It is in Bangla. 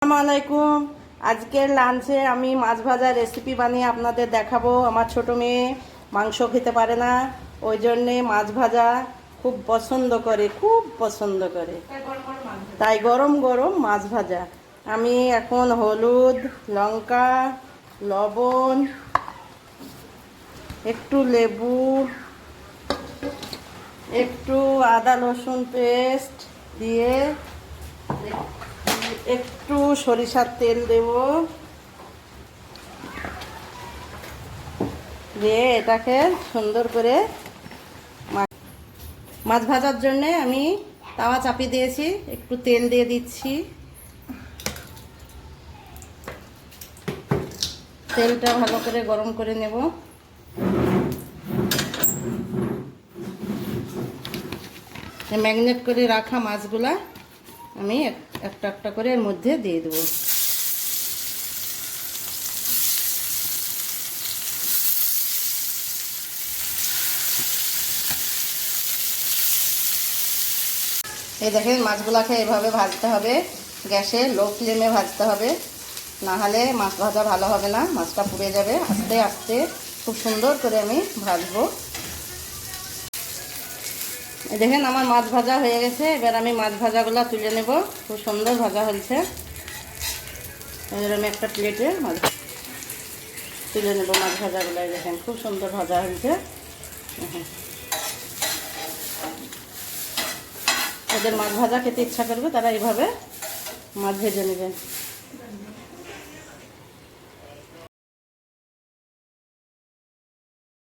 আসসালামু আলাইকুম। আজকের লাঞ্চে আমি মাছ ভাজার রেসিপি বানিয়ে আপনাদের দেখাবো। আমার ছোট মেয়ে মাংস খেতে পারে না, ওই জন্যে মাছ ভাজা খুব পছন্দ করে, খুব পছন্দ করে। তাই গরম গরম মাছ ভাজা। আমি এখন হলুদ, লঙ্কা, লবণ, একটু লেবু, একটু আদা রসুন পেস্ট দিয়ে একটু সরিষার তেল দেব, দিয়ে এটাকে সুন্দর করে মাছ ভাজার জন্য আমি তাওয়া চাপিয়ে দিয়েছি, একটু তেল দিয়ে দিচ্ছি। তেলটা ভালো করে গরম করে নেব। ম্যারিনেট করে রাখা মাছগুলা আমি একটা একটা করে এর মধ্যে দিয়ে দেবো। এই দেখেন, মাছগুলাকে এভাবে ভাজতে হবে, গ্যাসে লো ফ্লেমে ভাজতে হবে, না হলে মাছ ভাজা ভালো হবে না, মাছটা পুড়ে যাবে। আস্তে আস্তে খুব সুন্দর করে আমি ভাজবো। এই দেখেন, আমার মাছ ভাজা হয়ে গেছে। এবার আমি মাছ ভাজাগুলো তুলে নেব। খুব সুন্দর ভাজা হয়েছে। এবার আমি একটা প্লেটে মাছ তুলে নেব। মাছ ভাজাগুলো দেখেন খুব সুন্দর ভাজা হয়েছে। যাদের মাছ ভাজা খেতে ইচ্ছা করবে তারা এইভাবে মাছ ভেজে নেবেন।